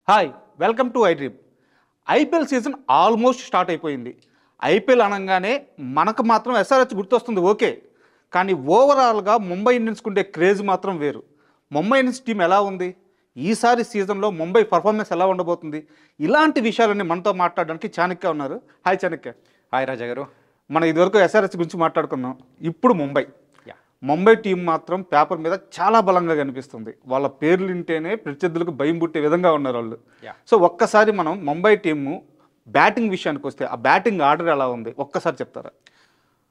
Hi, welcome to iDream. IPL season almost start అయిపోయింది. IPL అనగానే మనకు మాత్రం ఎస్ఆర్హెచ్ గుర్తొస్తుంది, ఓకే. కానీ ఓవరాల్గా ముంబై ఇండియన్స్కి ఉండే క్రేజ్ మాత్రం వేరు. ముంబై ఇండియన్స్ టీం ఎలా ఉంది, ఈసారి సీజన్లో ముంబై పర్ఫార్మెన్స్ ఎలా ఉండబోతుంది, ఇలాంటి విషయాలన్నీ మనతో మాట్లాడడానికి చాణక్య ఉన్నారు. హాయ్ చాణక్య. హాయ్ రాజా గారు. మనం ఇదివరకు ఎస్ఆర్హెచ్ గురించి మాట్లాడుకున్నాం, ఇప్పుడు ముంబై టీం మాత్రం పేపర్ మీద చాలా బలంగా కనిపిస్తుంది. వాళ్ళ పేర్లు వింటేనే ప్రత్యర్థులకు భయం పుట్టే విధంగా ఉన్నారు వాళ్ళు. సో ఒక్కసారి మనం ముంబై టీము బ్యాటింగ్ విషయానికి వస్తే ఆ బ్యాటింగ్ ఆర్డర్ ఎలా ఉంది ఒక్కసారి చెప్తారా?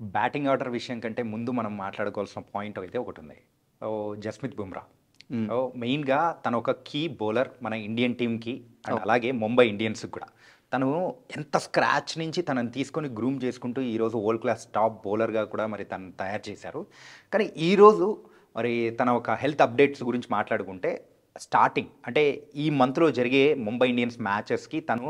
బ్యాటింగ్ ఆర్డర్ విషయం కంటే ముందు మనం మాట్లాడుకోవాల్సిన పాయింట్ అయితే ఒకటి ఉంది. జస్ప్రీత్ బుమ్రా మెయిన్గా తను ఒక కీ బౌలర్ మన ఇండియన్ టీంకి, అండ్ అలాగే ముంబై ఇండియన్స్కి కూడా. తను ఎంత స్క్రాచ్ నుంచి తనని తీసుకొని గ్రూమ్ చేసుకుంటూ ఈరోజు వరల్డ్ క్లాస్ టాప్ బౌలర్గా కూడా మరి తను తయారు చేశారు. కానీ ఈరోజు మరి తన ఒక హెల్త్ అప్డేట్స్ గురించి మాట్లాడుకుంటే, స్టార్టింగ్ అంటే ఈ మంత్లో జరిగే ముంబై ఇండియన్స్ మ్యాచెస్కి తను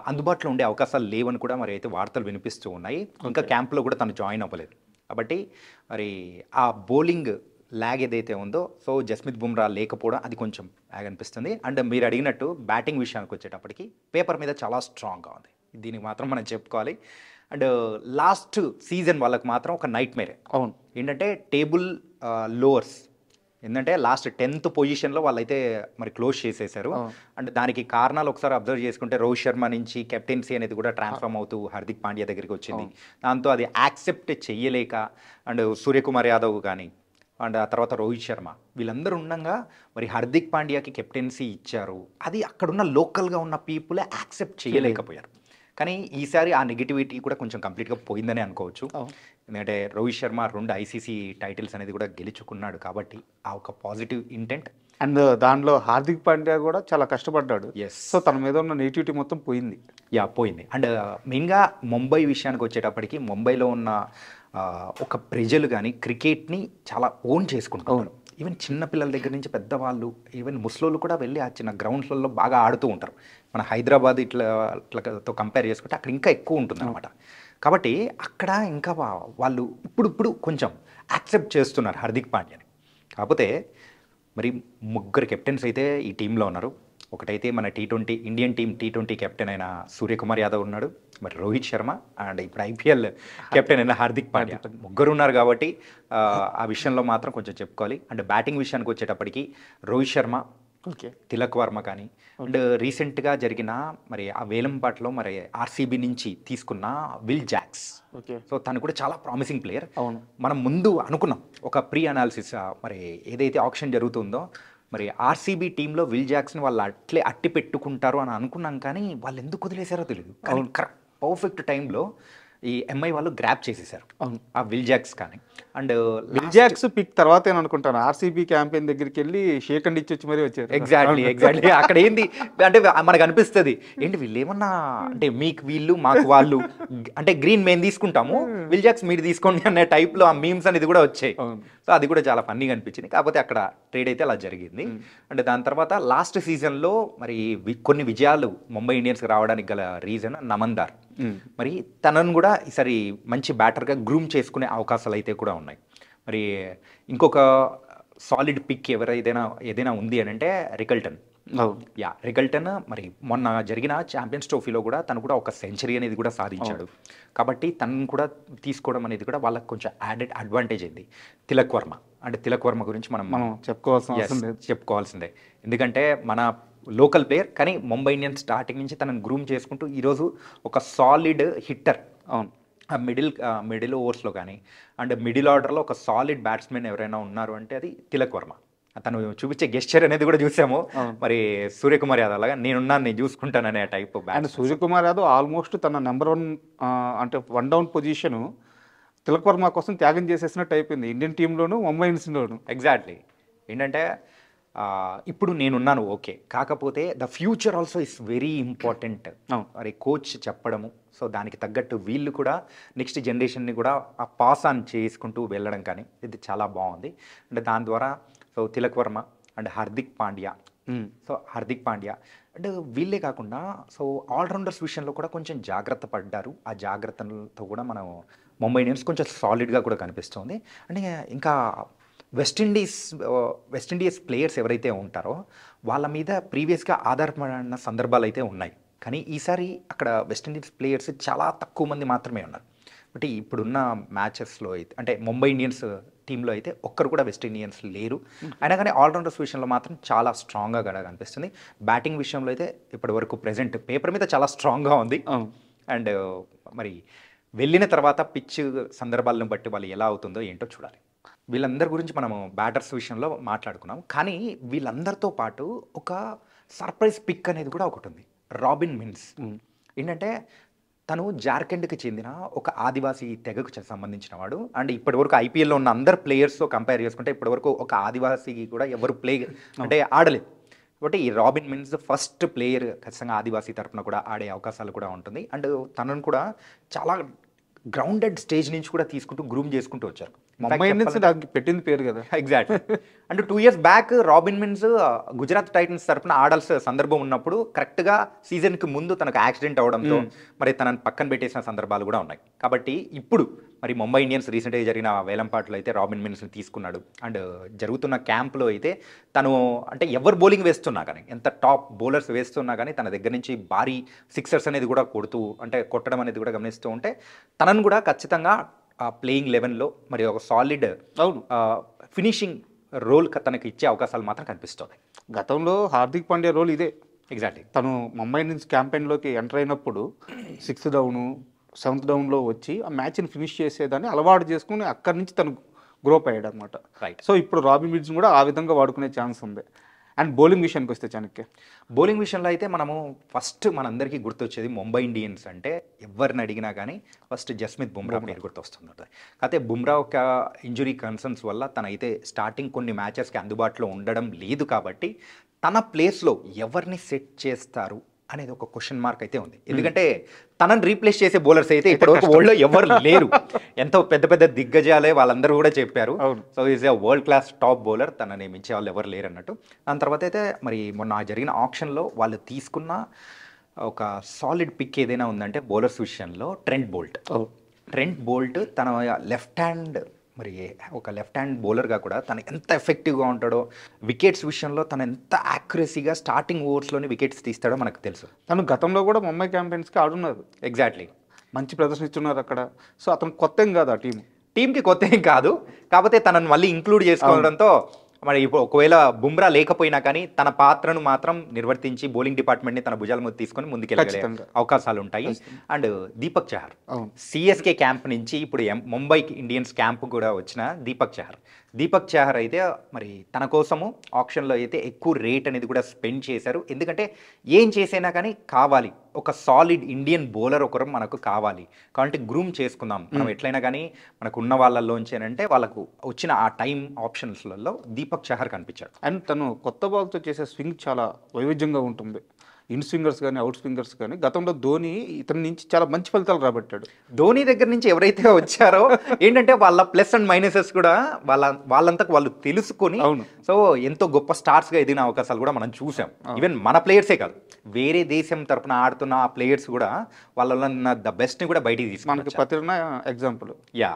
అందుబాటులో ఉండే అవకాశాలు లేవని కూడా మరి అయితే వార్తలు వినిపిస్తూ ఉన్నాయి. ఇంకా క్యాంప్లో కూడా తను జాయిన్ అవ్వలేదు. కాబట్టి మరి ఆ బౌలింగ్ ల్యాగ్ ఏదైతే ఉందో, సో జస్ప్రీత్ బుమ్రా లేకపోవడం అది కొంచెం ల్యాగ్ అనిపిస్తుంది. అండ్ మీరు అడిగినట్టు బ్యాటింగ్ విషయానికి వచ్చేటప్పటికి పేపర్ మీద చాలా స్ట్రాంగ్గా ఉంది, దీనికి మాత్రం మనం చెప్పుకోవాలి. అండ్ లాస్ట్ సీజన్ వాళ్ళకి మాత్రం ఒక నైట్ మేరే. అవును, ఏంటంటే టేబుల్ లోవర్స్, ఏంటంటే లాస్ట్ 10th పొజిషన్లో వాళ్ళైతే మరి క్లోజ్ చేసేసారు. అండ్ దానికి కారణాలు ఒకసారి అబ్జర్వ్ చేసుకుంటే, రోహిత్ శర్మ నుంచి కెప్టెన్సీ అనేది కూడా ట్రాన్స్ఫార్మ్ అవుతూ హార్దిక్ పాండ్యా దగ్గరికి వచ్చింది. దాంతో అది యాక్సెప్ట్ చెయ్యలేక అండ్ సూర్యకుమార్ యాదవ్ కానీ అండ్ ఆ తర్వాత రోహిత్ శర్మ వీళ్ళందరూ ఉండగా మరి హార్దిక్ పాండ్యాకి కెప్టెన్సీ ఇచ్చారు. అది అక్కడున్న లోకల్గా ఉన్న పీపులే యాక్సెప్ట్ చేయలేకపోయారు. కానీ ఈసారి ఆ నెగిటివిటీ కూడా కొంచెం కంప్లీట్గా పోయిందని అనుకోవచ్చు. ఎందుకంటే రోహిత్ శర్మ 2 ఐసీసీ టైటిల్స్ అనేది కూడా గెలుచుకున్నాడు కాబట్టి ఆ ఒక పాజిటివ్ ఇంటెంట్. అండ్ దానిలో హార్దిక్ పాండ్యా కూడా చాలా కష్టపడ్డాడు. సో తన మీద ఉన్న నెగిటివిటీ మొత్తం పోయింది. పోయింది. అండ్ మెయిన్గా ముంబై విషయానికి వచ్చేటప్పటికి, ముంబైలో ఉన్న ఒక ప్రజలు కానీ క్రికెట్ని చాలా ఓన్ చేసుకుంటారు. ఈవెన్ చిన్నపిల్లల దగ్గర నుంచి పెద్దవాళ్ళు, ఈవెన్ ముస్లోళ్ళు కూడా వెళ్ళి ఆ చిన్న గ్రౌండ్స్లలో బాగా ఆడుతూ ఉంటారు. మన హైదరాబాద్ ఇట్లాతో కంపేర్ చేసుకుంటే అక్కడ ఇంకా ఎక్కువ ఉంటుంది అనమాట. కాబట్టి అక్కడ ఇంకా వాళ్ళు ఇప్పుడు కొంచెం యాక్సెప్ట్ చేస్తున్నారు హార్దిక్ పాండ్యాని. కాకపోతే మరి 3 కెప్టెన్స్ అయితే ఈ టీంలో ఉన్నారు. ఒకటైతే మన ఇండియన్ టీం T20 కెప్టెన్ అయిన సూర్యకుమార్ యాదవ్ ఉన్నాడు, మరి రోహిత్ శర్మ, అండ్ ఇప్పుడు ఐపీఎల్ కెప్టెన్ అయిన హార్దిక్ పాండ్యా. 3 ఉన్నారు కాబట్టి ఆ విషయంలో మాత్రం కొంచెం చెప్పుకోవాలి. అండ్ బ్యాటింగ్ విషయానికి వచ్చేటప్పటికి రోహిత్ శర్మ, తిలక్ వర్మ కానీ, అండ్ రీసెంట్గా జరిగిన మరి ఆ వేలంపాట్లో మరి ఆర్సీబీ నుంచి తీసుకున్న విల్ జాక్స్. సో తను కూడా చాలా ప్రామిసింగ్ ప్లేయర్. మనం ముందు అనుకున్నాం ఒక ప్రీ అనాలిసిస్, మరి ఏదైతే ఆప్షన్ జరుగుతుందో మరి ఆర్సీబీ టీంలో విల్ జాక్స్ని వాళ్ళు అట్టి పెట్టుకుంటారు అని అనుకున్నాం. కానీ వాళ్ళు ఎందుకు వదిలేశారో తెలియదు. కానీ కరెక్ట్ పర్ఫెక్ట్ టైంలో ఈ ఎంఐ వాళ్ళు గ్రాప్ చేసేసారు ఆ విల్ జాక్స్. కానీ అండ్ విల్ జాక్స్ పిక్ తర్వాత ఏమనుకుంటాను, ఆర్సీబీ క్యాంపెయిన్ దగ్గరికి వెళ్ళి షేక్ అండ్ ఇచ్చి వచ్చి మరీ వచ్చారు. ఎగ్జాక్ట్లీ అక్కడ ఏంది అంటే మనకు అనిపిస్తుంది, ఏంటి వీళ్ళు ఏమన్నా అంటే మీకు వీళ్ళు మాకు వాళ్ళు అంటే గ్రీన్ మేము తీసుకుంటాము, విల్ జాక్స్ మీరు తీసుకోండి అనే టైప్లో ఆ మీమ్స్ అనేది కూడా వచ్చాయి. సో అది కూడా చాలా ఫన్నీగా అనిపించింది. కాకపోతే అక్కడ ట్రేడ్ అయితే అలా జరిగింది. అంటే దాని తర్వాత లాస్ట్ సీజన్లో మరి కొన్ని విజయాలు ముంబై ఇండియన్స్కి రావడానికి గల రీజన్ నమన్దార్. మరి తనను కూడా ఈసారి మంచి బ్యాటర్గా గ్రూమ్ చేసుకునే అవకాశాలు అయితే కూడా ఉన్నాయి. మరి ఇంకొక సాలిడ్ పిక్ ఏదైనా ఉంది అని అంటే రికల్టన్. రికల్టన్ మరి మొన్న జరిగిన ఛాంపియన్స్ ట్రోఫీలో కూడా తను కూడా ఒక సెంచరీ అనేది కూడా సాధించాడు. కాబట్టి తనను కూడా తీసుకోవడం అనేది కూడా వాళ్ళకి కొంచెం యాడెడ్ అడ్వాంటేజ్ అయింది. తిలక్ వర్మ గురించి మనం చెప్పుకోవాల్సిందే. ఎందుకంటే మన లోకల్ ప్లేయర్, కానీ ముంబై ఇండియన్స్ స్టార్టింగ్ నుంచి తనను గ్రూమ్ చేసుకుంటూ ఈరోజు ఒక సాలిడ్ హిట్టర్. ఆ మిడిల్ ఓవర్స్లో కానీ అండ్ మిడిల్ ఆర్డర్లో ఒక సాలిడ్ బ్యాట్స్మెన్ ఎవరైనా ఉన్నారు అంటే అది తిలక్ వర్మ. తను చూపించే గెస్చర్ అనేది కూడా చూసాము. మరి సూర్యకుమార్ యాదవ్ లాగా నేను చూసుకుంటాననే type. And Suryakumar Yadav almost తన నెంబర్ 1 అంటే 1 డౌన్ పొజిషను తిలక్ వర్మ కోసం త్యాగం చేసేసినట్టు అయిపోయింది ఇండియన్ టీంలోను ముంబై ఇండియన్స్లోను. ఎగ్జాక్ట్లీ. ఏంటంటే ఇప్పుడు నేనున్నాను ఓకే, కాకపోతే the future also is very important. మరి కోచ్ చెప్పడము, సో దానికి తగ్గట్టు వీళ్ళు కూడా నెక్స్ట్ జనరేషన్ని కూడా ఆ పాస్ ఆన్ చేసుకుంటూ వెళ్ళడం కానీ ఇది చాలా బాగుంది. అంటే దాని ద్వారా so Tilak Varma and Hardik Pandya and వీళ్ళే కాకుండా సో ఆల్రౌండర్స్ విషయంలో కూడా కొంచెం జాగ్రత్త పడ్డారు. ఆ జాగ్రత్తలతో కూడా మనం ముంబై ఇండియన్స్ కొంచెం సాలిడ్గా కూడా కనిపిస్తుంది. అంటే ఇంకా వెస్టిండీస్ ప్లేయర్స్ ఎవరైతే ఉంటారో వాళ్ళ మీద ప్రీవియస్గా ఆధారపడిన సందర్భాలు అయితే ఉన్నాయి. కానీ ఈసారి అక్కడ వెస్టిండీస్ ప్లేయర్స్ చాలా తక్కువ మంది మాత్రమే ఉన్నారు. బట్ ఇప్పుడున్న మ్యాచెస్లో అయితే అంటే ముంబై ఇండియన్స్ టీంలో అయితే ఒక్కరు కూడా వెస్ట్ ఇండియన్స్ లేరు. అయినా కానీ ఆల్రౌండర్స్ విషయంలో మాత్రం చాలా స్ట్రాంగ్గా కూడా కనిపిస్తుంది. బ్యాటింగ్ విషయంలో అయితే ఇప్పటి వరకు ప్రెజెంట్ పేపర్ మీద చాలా స్ట్రాంగ్గా ఉంది. అండ్ మరి వెళ్ళిన తర్వాత పిచ్ సందర్భాలను బట్టి వాళ్ళు ఎలా అవుతుందో ఏంటో చూడాలి. వీళ్ళందరి గురించి మనము బ్యాటర్స్ విషయంలో మాట్లాడుకున్నాం. కానీ వీళ్ళందరితో పాటు ఒక సర్ప్రైజ్ పిక్ అనేది కూడా ఒకటి ఉంది. రాబిన్ మిన్స్ ఏంటంటే తను జార్ఖండ్కి చెందిన ఒక ఆదివాసీ తెగకు సంబంధించిన వాడు. అండ్ ఇప్పటివరకు ఐపీఎల్లో ఉన్న అందరు ప్లేయర్స్తో కంపేర్ చేసుకుంటే ఇప్పటివరకు ఒక ఆదివాసీకి కూడా ఎవరు ప్లే అంటే ఆడలేదు. కాబట్టి ఈ రాబిన్ మిన్స్ ఫస్ట్ ప్లేయర్ ఖచ్చితంగా ఆదివాసీ తరఫున కూడా ఆడే అవకాశాలు కూడా ఉంటుంది. అండ్ తనను కూడా చాలా గ్రౌండెడ్ స్టేజ్ నుంచి కూడా తీసుకుంటూ గ్రూమ్ చేసుకుంటూ వచ్చారు. ముంబై ఇండియన్స్ నాకు పెట్టింది పేరు కదా. ఎగ్జాక్ట్. అంటే 2 years back robin mince Gujarat Titans తరఫున ఆడాల్సిన సందర్భం ఉన్నప్పుడు కరెక్ట్గా సీజన్కి ముందు తనకు యాక్సిడెంట్ అవడంతో మరి తనని పక్కన పెట్టేసిన సందర్భాలు కూడా ఉన్నాయి. కాబట్టి ఇప్పుడు మరి ముంబై ఇండియన్స్ రీసెంట్గా జరిగిన వేలంపాట్లో అయితే రాబిన్ మిన్స్ని తీసుకున్నాడు. అండ్ జరుగుతున్న క్యాంప్లో అయితే తను అంటే ఎవరు బౌలింగ్ వేస్తున్నా కానీ ఎంత టాప్ బౌలర్స్ వేస్తున్నా కానీ తన దగ్గర నుంచి భారీ సిక్సర్స్ అనేది కూడా కొట్టడం అనేది కూడా గమనిస్తూ ఉంటే తనను కూడా ఖచ్చితంగా ప్లేయింగ్ 11లో మరి ఒక సాలిడ్ ఫినిషింగ్ రోల్ తనకి ఇచ్చే అవకాశాలు మాత్రం కనిపిస్తుంది. గతంలో హార్దిక్ పాండ్యా రోల్ ఇదే. ఎగ్జాక్ట్లీ. తను ముంబై ఇండియన్స్ క్యాంపెయిన్లోకి ఎంటర్ అయినప్పుడు 6th డౌను 7th డౌన్లో వచ్చి ఆ మ్యాచ్ని ఫినిష్ చేసేదాన్ని అలవాటు చేసుకుని అక్కడి నుంచి తను గ్రోప్ అయ్యాడు అనమాట. రైట్. సో ఇప్పుడు రాబిన్ మిన్స్ కూడా ఆ విధంగా వాడుకునే ఛాన్స్ ఉంది. అండ్ బౌలింగ్ విషయానికి వస్తే చాణక్య, బౌలింగ్ విషయంలో అయితే మనము ఫస్ట్ మనందరికీ గుర్తొచ్చేది ముంబై ఇండియన్స్ అంటే ఎవరిని అడిగినా కానీ ఫస్ట్ జస్మిత్ బుమ్రా పేరు గుర్తొస్తుంది. అయితే బుమ్రా ఒక ఇంజురీ కన్సర్న్స్ వల్ల తనైతే స్టార్టింగ్ కొన్ని మ్యాచెస్కి అందుబాటులో ఉండడం లేదు. కాబట్టి తన ప్లేస్లో ఎవరిని సెట్ చేస్తారు అనేది ఒక క్వశ్చన్ మార్క్ అయితే ఉంది. ఎందుకంటే తనని రీప్లేస్ చేసే బౌలర్స్ అయితే ఇప్పటివరకు వరల్డ్లో ఎవరు లేరు. ఎంతో పెద్ద పెద్ద దిగ్గజాలే వాళ్ళందరూ కూడా చెప్పారు. So is a world class top bowler, తనని మించే వాళ్ళు ఎవరు లేరు అన్నట్టు. దాని తర్వాత అయితే మరి మొన్న జరిగిన ఆప్షన్లో వాళ్ళు తీసుకున్న ఒక సాలిడ్ పిక్ ఏదైనా ఉందంటే బౌలర్స్ విషయంలో ట్రెంట్ బోల్ట్ తన లెఫ్ట్ హ్యాండ్ మరి ఒక లెఫ్ట్ హ్యాండ్ బౌలర్గా కూడా తను ఎంత ఎఫెక్టివ్గా ఉంటాడో, వికెట్స్ విషయంలో తను ఎంత యాక్యురసీగా స్టార్టింగ్ ఓవర్స్లోనే వికెట్స్ తీస్తాడో మనకు తెలుసు. తను గతంలో కూడా ముంబై క్యాంపెయిన్స్కి ఆడున్నారు. ఎగ్జాక్ట్లీ. మంచి ప్రదర్శన ఇస్తున్నారు అక్కడ. సో అతను కొత్త ఏం కాదు, ఆ టీంకి కొత్త ఏం కాదు. కాకపోతే తనను మళ్ళీ ఇంక్లూడ్ చేసుకోవడంతో మరి ఇప్పుడు ఒకవేళ బుమ్రా లేకపోయినా కానీ తన పాత్రను మాత్రం నిర్వర్తించి బౌలింగ్ డిపార్ట్మెంట్ని తన భుజాల మీద తీసుకొని ముందుకెళ్ళగలే అవకాశాలు ఉంటాయి. And Deepak Chahar CSK camp నుంచి ఇప్పుడు ముంబై ఇండియన్స్ క్యాంప్ కూడా వచ్చిన దీపక్ చహర్ అయితే మరి తన కోసము ఆప్షన్లో అయితే ఎక్కువ రేట్ అనేది కూడా స్పెండ్ చేశారు. ఎందుకంటే ఏం చేసైనా కానీ కావాలి, ఒక సాలిడ్ ఇండియన్ బౌలర్ ఒకరు మనకు కావాలి కాబట్టి గ్రూమ్ చేసుకుందాం మనం ఎట్లయినా కానీ మనకు ఉన్న వాళ్ళల్లోంచేనంటే వాళ్ళకు వచ్చిన ఆ టైం ఆప్షన్స్లలో దీపక్ చహర్ కనిపించాడు. అండ్ తను కొత్త బాల్తో చేసే స్వింగ్ చాలా వైవిధ్యంగా ఉంటుంది. ఇన్ స్వింగర్స్ కానీ అవుట్ స్వింగర్స్ కానీ గతంలో ధోని ఇతని నుంచి చాలా మంచి ఫలితాలు రాబట్టాడు. ధోని దగ్గర నుంచి ఎవరైతే వచ్చారో ఏంటంటే వాళ్ళ ప్లస్ అండ్ మైనసెస్ కూడా వాళ్ళంతకు వాళ్ళు తెలుసుకొని సో ఎంతో గొప్ప స్టార్స్గా ఎదిగిన అవకాశాలు కూడా మనం చూసాం. ఈవెన్ మన ప్లేయర్సే కాదు, వేరే దేశం తరపున ఆడుతున్న ఆ ప్లేయర్స్ కూడా వాళ్ళ ద బెస్ట్ని కూడా బయటికి తీసుకున్నాం. Pathirana example. Yeah.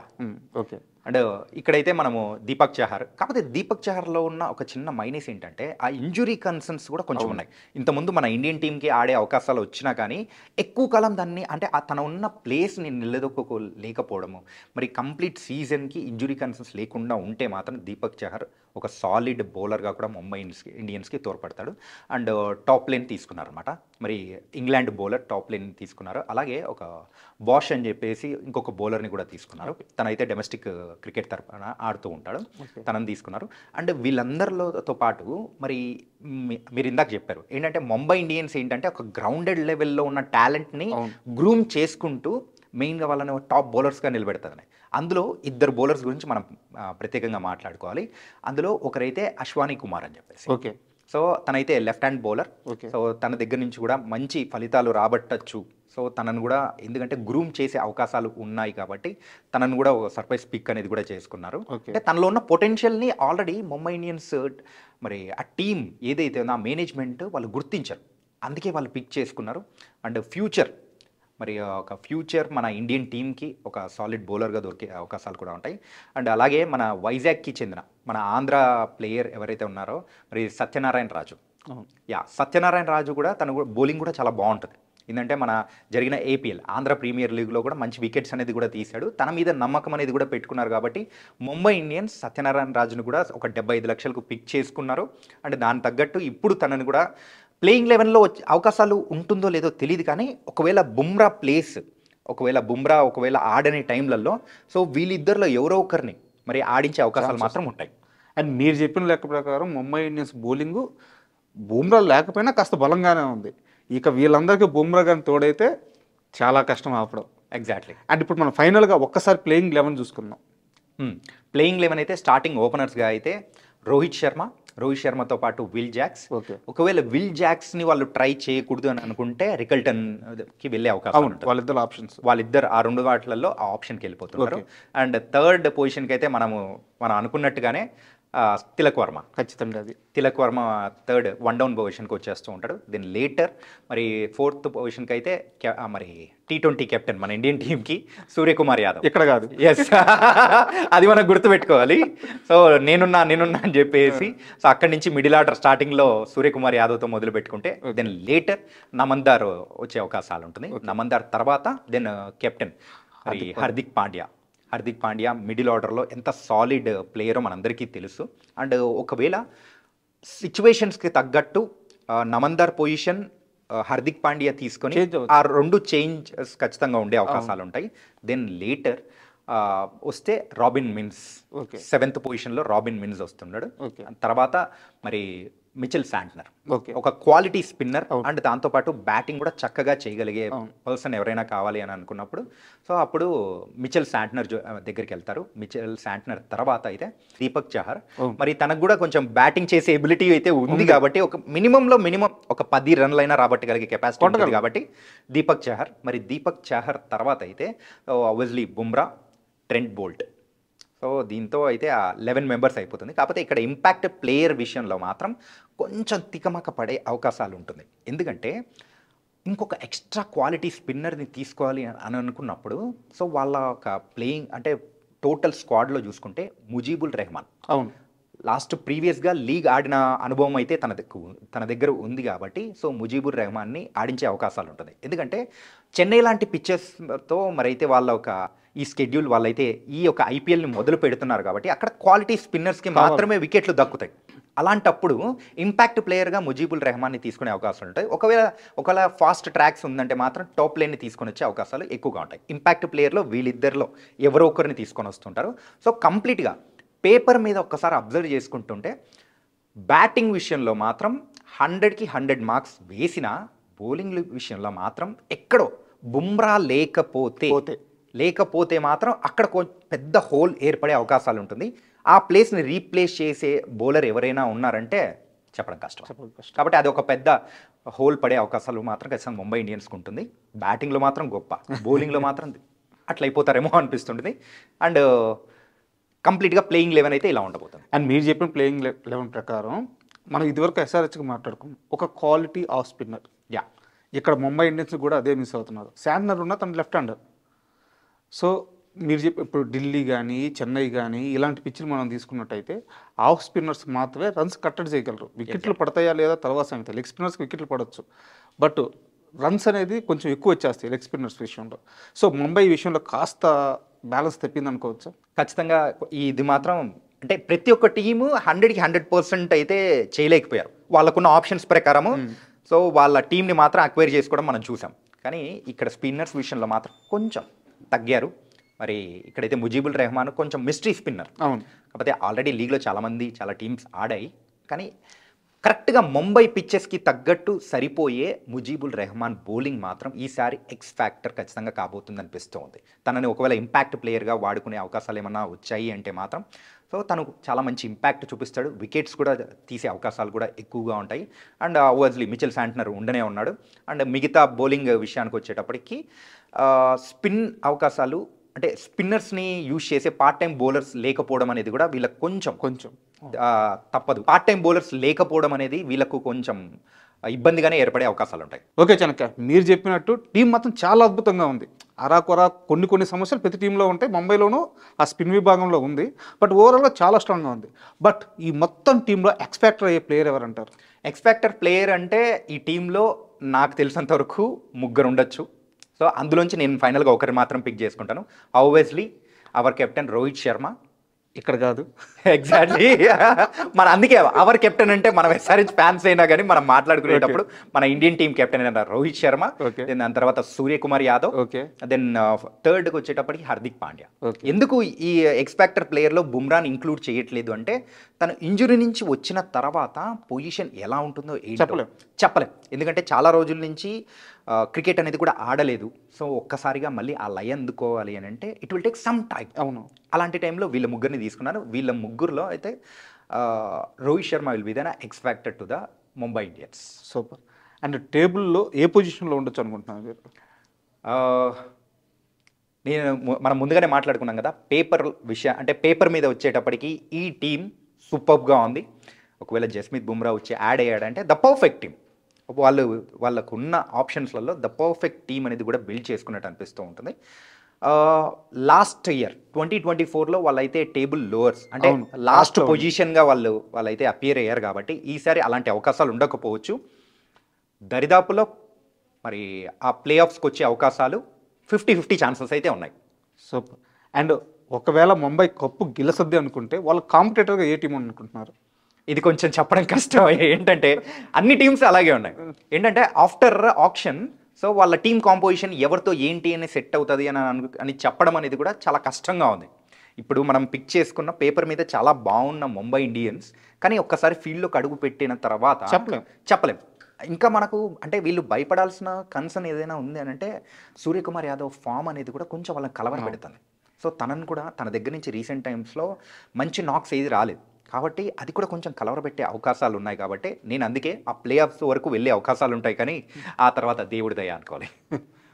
Okay. And ఇక్కడైతే మనము దీపక్ చహర్, కాకపోతే దీపక్ చహర్లో ఉన్న ఒక చిన్న మైనస్ ఏంటంటే ఆ ఇంజురీ కన్సర్న్స్ కూడా కొంచెం ఉన్నాయి. ఇంతకుముందు మన ఇండియన్ టీంకి ఆడే అవకాశాలు వచ్చినా కానీ ఎక్కువ కాలం దాన్ని అంటే తన ఉన్న ప్లేస్ని నిలదొక్కలేకపోవడము, మరి కంప్లీట్ సీజన్కి ఇంజురీ కన్సర్న్స్ లేకుండా ఉంటే మాత్రం దీపక్ చహర్ ఒక సాలిడ్ బౌలర్గా కూడా ముంబై ఇండియన్స్కి తోడ్పడతాడు. అండ్ టాప్ లైన్ తీసుకున్నారనమాట, మరి ఇంగ్లాండ్ బౌలర్ టాప్ లైన్ తీసుకున్నారు. అలాగే ఒక బాష్ అని చెప్పేసి ఇంకొక బౌలర్ని కూడా తీసుకున్నారు. తనైతే డొమెస్టిక్ క్రికెట్ తరఫున ఆడుతూ ఉంటాడు, తనని తీసుకున్నారు. అండ్ వీళ్ళందరితో పాటు మరి మీరు ఇందాక చెప్పారు ఏంటంటే ముంబై ఇండియన్స్ ఏంటంటే ఒక గ్రౌండెడ్ లెవెల్లో ఉన్న టాలెంట్ని గ్రూమ్ చేసుకుంటూ మెయిన్గా వాళ్ళని టాప్ బౌలర్స్గా నిలబెడతారని. అందులో 2 బౌలర్స్ గురించి మనం ప్రత్యేకంగా మాట్లాడుకోవాలి. అందులో ఒకరైతే అశ్వానీ కుమార్ అని చెప్పేసి. ఓకే. సో తనైతే లెఫ్ట్ హ్యాండ్ బౌలర్. సో తన దగ్గర నుంచి కూడా మంచి ఫలితాలు రాబట్టచ్చు. సో తనను కూడా ఎందుకంటే గ్రూమ్ చేసే అవకాశాలు ఉన్నాయి కాబట్టి తనను కూడా ఒక సర్ప్రైజ్ పిక్ అనేది కూడా చేసుకున్నారు. అంటే తనలో ఉన్న పొటెన్షియల్ని ఆల్రెడీ ముంబై ఇండియన్స్ మరి ఆ టీం ఏదైతే ఉందో ఆ మేనేజ్మెంట్ వాళ్ళు గుర్తించారు, అందుకే వాళ్ళు పిక్ చేసుకున్నారు. అండ్ ఫ్యూచర్ మరి ఒక ఫ్యూచర్ మన ఇండియన్ టీంకి ఒక సాలిడ్ బౌలర్గా దొరికే అవకాశాలు కూడా ఉంటాయి. అండ్ అలాగే మన వైజాగ్కి చెందిన మన ఆంధ్ర ప్లేయర్ ఎవరైతే ఉన్నారో మరి సత్యనారాయణ రాజు, సత్యనారాయణ రాజు కూడా తను బౌలింగ్ కూడా చాలా బాగుంటుంది. ఏంటంటే మన జరిగిన ఏపీఎల్ ఆంధ్ర ప్రీమియర్ లీగ్లో కూడా మంచి వికెట్స్ అనేది కూడా తీశాడు. తన మీద నమ్మకం అనేది కూడా పెట్టుకున్నారు కాబట్టి ముంబై ఇండియన్స్ సత్యనారాయణ రాజును కూడా ఒక 75 లక్షలకు పిక్ చేసుకున్నారు. అండ్ దాని తగ్గట్టు ఇప్పుడు తనని కూడా ప్లేయింగ్ లెవెన్లో అవకాశాలు ఉంటుందో లేదో తెలియదు, కానీ ఒకవేళ బుమ్రా ఆడని టైంలలో సో వీళ్ళిద్దరిలో ఎవరో ఒకరిని మరి ఆడించే అవకాశాలు మాత్రం ఉంటాయి. అండ్ మీరు చెప్పిన లెక్క ప్రకారం ముంబై ఇండియన్స్ బౌలింగ్ బుమ్రా లేకపోయినా కాస్త బలంగానే ఉంది. ఇక వీళ్ళందరికీ బుమ్రా కానీ తోడైతే చాలా కష్టం ఆపడం. ఎగ్జాక్ట్లీ. అండ్ ఇప్పుడు మనం ఫైనల్గా ఒక్కసారి ప్లేయింగ్ 11 చూసుకుందాం. ప్లేయింగ్ 11 అయితే స్టార్టింగ్ ఓపెనర్స్గా అయితే రోహిత్ శర్మతో పాటు విల్ జాక్స్. ఒకవేళ విల్ జాక్స్ని వాళ్ళు ట్రై చేయకూడదు అని అనుకుంటే రికల్టన్కి వెళ్ళే అవకాశం ఉంటుంది. వాళ్ళిద్దరు ఆ 2 వాటిలలో ఆ ఆప్షన్కి వెళ్ళిపోతున్నారు. అండ్ థర్డ్ పొజిషన్కి అయితే మనం అనుకున్నట్టుగానే తిలక్ వర్మ, ఖచ్చితంగా తిలక్ వర్మ థర్డ్ 1 డౌన్ పొజిషన్కి వచ్చేస్తూ ఉంటాడు. దెన్ లేటర్ మరి 4th పొజిషన్కి అయితే మరి T20 కెప్టెన్ మన ఇండియన్ టీంకి సూర్యకుమార్ యాదవ్. ఇక్కడ కాదు, ఎస్ అది మనం గుర్తుపెట్టుకోవాలి. సో నేనున్నా అని చెప్పేసి సో అక్కడి నుంచి మిడిల్ ఆర్డర్ స్టార్టింగ్లో సూర్యకుమార్ యాదవ్తో మొదలు పెట్టుకుంటే దెన్ లేటర్ నమందార్ వచ్చే అవకాశాలు ఉంటుంది. నమందార్ తర్వాత then captain Hardik Pandya middle ఆర్డర్లో ఎంత సాలిడ్ ప్లేయరో మనందరికీ తెలుసు. అండ్ ఒకవేళ సిచ్యువేషన్స్కి తగ్గట్టు నమందార్ పొజిషన్ హార్దిక్ పాండ్యా తీసుకొని ఆ 2 చేంజెస్ ఖచ్చితంగా ఉండే అవకాశాలు ఉంటాయి. దెన్ లేటర్ వస్తే రాబిన్ మిన్స్ 7th పొజిషన్లో రాబిన్ మిన్స్ వస్తున్నాడు. తర్వాత మరి మిచెల్ శాంట్నర్ ఒక క్వాలిటీ స్పిన్నర్ అండ్ దాంతోపాటు బ్యాటింగ్ కూడా చక్కగా చేయగలిగే పర్సన్ ఎవరైనా కావాలి అని అనుకున్నప్పుడు సో అప్పుడు మిచెల్ శాంట్నర్ దగ్గరికి వెళ్తారు. మిచెల్ శాంట్నర్ తర్వాత అయితే దీపక్ చహర్, మరి తనకు కూడా కొంచెం బ్యాటింగ్ చేసే ఎబిలిటీ అయితే ఉంది కాబట్టి ఒక మినిమం ఒక 10 రన్లైనా రాబట్టగలిగే కెపాసిటీ ఉంటుంది కాబట్టి దీపక్ చహర్ తర్వాత అయితే obviously Bumrah, Trent Boult. So దీంతో అయితే ఆ 11 మెంబర్స్ అయిపోతుంది. కాకపోతే ఇక్కడ ఇంపాక్ట్ ప్లేయర్ విషయంలో మాత్రం కొంచెం తికమక పడే అవకాశాలు ఉంటుంది. ఎందుకంటే ఇంకొక ఎక్స్ట్రా క్వాలిటీ స్పిన్నర్ని తీసుకోవాలి అని అనుకున్నప్పుడు సో వాళ్ళ ఒక ప్లేయింగ్ అంటే టోటల్ స్క్వాడ్లో చూసుకుంటే ముజీబుల్ రెహమాన్ ప్రీవియస్గా లీగ్ ఆడిన అనుభవం అయితే తన దగ్గర ఉంది కాబట్టి సో ముజీబుర్ రెహమాన్ని ఆడించే అవకాశాలు ఉంటుంది. ఎందుకంటే చెన్నై లాంటి పిచ్చెస్తో మరైతే వాళ్ళ ఒక ఈ స్కెడ్యూల్ వాళ్ళైతే ఈ యొక్క ఐపీఎల్ని మొదలు పెడుతున్నారు కాబట్టి అక్కడ క్వాలిటీ స్పిన్నర్స్కి మాత్రమే వికెట్లు దక్కుతాయి. అలాంటప్పుడు ఇంపాక్ట్ ప్లేయర్గా ముజీబుల్ రెహమాన్ని తీసుకునే అవకాశాలు ఉంటాయి. ఒకవేళ ఫాస్ట్ ట్రాక్స్ ఉందంటే మాత్రం టాప్ లైన్ని తీసుకొని వచ్చే అవకాశాలు ఎక్కువగా ఉంటాయి. ఇంపాక్ట్ ప్లేయర్లో వీళ్ళిద్దరిలో ఎవరో ఒకరిని తీసుకొని వస్తుంటారు. సో కంప్లీట్గా పేపర్ మీద ఒక్కసారి అబ్జర్వ్ చేసుకుంటుంటే బ్యాటింగ్ విషయంలో మాత్రం 100కి 100 మార్క్స్ వేసిన బౌలింగ్ విషయంలో మాత్రం ఎక్కడో బుమ్రా లేకపోతే మాత్రం అక్కడ పెద్ద హోల్ ఏర్పడే అవకాశాలు ఉంటుంది. ఆ ప్లేస్ని రీప్లేస్ చేసే బౌలర్ ఎవరైనా ఉన్నారంటే చెప్పడం కష్టం. కాబట్టి అది ఒక పెద్ద హోల్ పడే అవకాశాలు మాత్రం ఖచ్చితంగా ముంబై ఇండియన్స్కి ఉంటుంది. బ్యాటింగ్లో మాత్రం గొప్ప, బౌలింగ్లో మాత్రం అట్లా అయిపోతారేమో అనిపిస్తుంటుంది. అండ్ కంప్లీట్గా ప్లేయింగ్ 11 అయితే ఇలా ఉండబోతుంది. అండ్ మీరు చెప్పిన ప్లేయింగ్ 11 ప్రకారం మనం ఇదివరకు ఎస్ఆర్హెచ్కి మాట్లాడుకున్నాం ఒక క్వాలిటీ ఆఫ్ స్పిన్నర్. ఇక్కడ ముంబై ఇండియన్స్ కూడా అదే మిస్ అవుతున్నారు. శాంట్నర్ ఉన్న తన లెఫ్ట్ హ్యాండర్. సో మీరు చెప్పి ఇప్పుడు ఢిల్లీ కానీ చెన్నై కానీ ఇలాంటి పిచ్లు మనం తీసుకున్నట్టయితే ఆఫ్ స్పిన్నర్స్ మాత్రమే రన్స్ కట్టడి చేయగలరు. వికెట్లు పడతాయా లేదా తర్వాత సంగతి. లెగ్ స్పిన్నర్స్కి వికెట్లు పడవచ్చు, బట్ రన్స్ అనేది కొంచెం ఎక్కువ వచ్చేస్తాయి లెగ్ స్పిన్నర్స్ విషయంలో. సో ముంబై విషయంలో కాస్త బ్యాలెన్స్ తెప్పింది అనుకోవచ్చు. ఖచ్చితంగా ఇది మాత్రం అంటే ప్రతి ఒక్క టీము 100కి 100% అయితే చేయలేకపోయారు వాళ్ళకున్న ఆప్షన్స్ ప్రకారము. సో వాళ్ళ టీంని మాత్రం అక్వైర్ చేసుకోవడం మనం చూసాం. కానీ ఇక్కడ స్పిన్నర్స్ విషయంలో మాత్రం కొంచెం తగ్గారు. మరి ఇక్కడైతే ముజీబుల్ రెహమాన్ కొంచెం మిస్టరీ స్పిన్నర్. కాకపోతే ఆల్రెడీ లీగ్లో చాలా టీమ్స్ ఆడాయి. కానీ కరెక్ట్గా ముంబై పిచ్చెస్కి తగ్గట్టు సరిపోయే ముజీబుల్ రెహమాన్ బౌలింగ్ మాత్రం ఈసారి ఎక్స్ ఫ్యాక్టర్ ఖచ్చితంగా కాబోతుంది అనిపిస్తూ ఉంది. తనని ఒకవేళ ఇంపాక్ట్ ప్లేయర్గా వాడుకునే అవకాశాలు ఏమన్నా వచ్చాయి అంటే మాత్రం సో తను చాలా మంచి ఇంపాక్ట్ చూపిస్తాడు. వికెట్స్ కూడా తీసే అవకాశాలు కూడా ఎక్కువగా ఉంటాయి. అండ్ ఓవర్స్లీ మిచెల్ శాంట్నర్ ఉండనే ఉన్నాడు. అండ్ మిగతా బౌలింగ్ విషయానికి వచ్చేటప్పటికి స్పిన్ అవకాశాలు అంటే స్పిన్నర్స్ని యూజ్ చేసే పార్ట్ టైం బౌలర్స్ లేకపోవడం అనేది కూడా వీళ్ళకి కొంచెం తప్పదు. పార్ట్ టైం బౌలర్స్ లేకపోవడం అనేది వీళ్ళకు కొంచెం ఇబ్బందిగానే ఏర్పడే అవకాశాలు ఉంటాయి. ఓకే చెనక్క, మీరు చెప్పినట్టు టీం మాత్రం చాలా అద్భుతంగా ఉంది. అరాకొరా కొన్ని సమస్యలు ప్రతి టీంలో ఉంటాయి. ముంబైలోనూ ఆ స్పిన్ విభాగంలో ఉంది, బట్ ఓవరాల్గా చాలా స్ట్రాంగ్గా ఉంది. బట్ ఈ మొత్తం టీంలో ఎక్స్పెక్టర్ అయ్యే ప్లేయర్ ఎవరంటారు? ఎక్స్పెక్టర్ ప్లేయర్ అంటే ఈ టీంలో నాకు తెలిసినంత వరకు ముగ్గురు ఉండొచ్చు. సో అందులోంచి నేను ఫైనల్గా ఒకరి మాత్రం పిక్ చేసుకుంటాను. Obviously our captain Rohit Sharma. ఇక్కడ కాదు, ఎగ్జాక్ట్లీ మన అందుకే అవర్ కెప్టెన్ అంటే మనం ఎస్ఆర్హెచ్ ఫ్యాన్స్ అయినా కానీ మనం మాట్లాడుకునేటప్పుడు మన ఇండియన్ టీం కెప్టెన్ అయిన రోహిత్ శర్మ, Okay. దెన్ దాని తర్వాత సూర్యకుమార్ యాదవ్, ఓకే దెన్ థర్డ్కి వచ్చేటప్పటికి హార్దిక్ పాండ్యా. Okay. ఎందుకు ఈ ఎక్స్పెక్టర్ ప్లేయర్లో బుమ్రాని ఇంక్లూడ్ చేయట్లేదు అంటే తను ఇంజురీ నుంచి వచ్చిన తర్వాత పొజిషన్ ఎలా ఉంటుందో చెప్పలేం. ఎందుకంటే చాలా రోజుల నుంచి క్రికెట్ అనేది కూడా ఆడలేదు. సో ఒక్కసారిగా మళ్ళీ ఆ లయ అందుకోవాలి అని అంటే it will take some time. అవును. అలాంటి టైంలో వీళ్ళ ముగ్గురిని తీసుకున్నారు. వీళ్ళ ముగ్గురులో అయితే Rohit Sharma will be the expected to the Mumbai Indians. Super. And టేబుల్లో ఏ పొజిషన్లో ఉండొచ్చు అనుకుంటున్నాను మీరు? మనం ముందుగానే మాట్లాడుకున్నాం కదా, పేపర్ మీద వచ్చేటప్పటికి ఈ టీం సూపర్గా ఉంది. ఒకవేళ జస్మిత్ బుమ్రా వచ్చి యాడ్ అయ్యాడంటే ద పర్ఫెక్ట్ టీం. వాళ్ళకు ఉన్న ఆప్షన్స్లలో ద పర్ఫెక్ట్ టీం అనేది కూడా బిల్డ్ చేసుకున్నట్టు అనిపిస్తూ ఉంటుంది. లాస్ట్ ఇయర్ 2024లో వాళ్ళైతే టేబుల్ లోవర్స్ అంటే లాస్ట్ పొజిషన్గా వాళ్ళైతే అపియర్ అయ్యారు కాబట్టి ఈసారి అలాంటి అవకాశాలు ఉండకపోవచ్చు. దరిదాపులో మరి ఆ ప్లే ఆఫ్స్కి వచ్చే అవకాశాలు 50-50 ఛాన్సెస్ అయితే ఉన్నాయి. సూపర్. అండ్ ఒకవేళ ముంబై కప్పు గెలసద్ది అనుకుంటే వాళ్ళ కాంపిటేటర్గా ఏ టీం అనుకుంటున్నారు? ఇది కొంచెం చెప్పడం కష్టం. ఏంటంటే అన్ని టీమ్స్ అలాగే ఉన్నాయి. ఏంటంటే ఆఫ్టర్ ఆప్షన్ సో వాళ్ళ టీం కాంపోజిషన్ ఎవరితో ఏంటి అని సెట్ అవుతుంది అని చెప్పడం అనేది కూడా చాలా కష్టంగా ఉంది. ఇప్పుడు మనం పిక్ చేసుకున్న పేపర్ మీద చాలా బాగున్న ముంబై ఇండియన్స్, కానీ ఒక్కసారి ఫీల్డ్లోకి అడుగు పెట్టిన తర్వాత చెప్పలేం. ఇంకా మనకు అంటే వీళ్ళు భయపడాల్సిన కన్సర్న్ ఏదైనా ఉంది అని అంటే సూర్యకుమార్ యాదవ్ ఫామ్ అనేది కూడా కొంచెం వాళ్ళని కలవర పెడుతుంది. సో తనను కూడా తన దగ్గర నుంచి రీసెంట్ టైమ్స్లో మంచి నాక్స్ ఏది రాలేదు కాబట్టి అది కూడా కొంచెం కలవరపెట్టే అవకాశాలు ఉన్నాయి. కాబట్టి నేను అందుకే ఆ ప్లే ఆఫ్స్ వరకు వెళ్ళే అవకాశాలు ఉంటాయి, కానీ ఆ తర్వాత దేవుడి దయ అనుకోవాలి.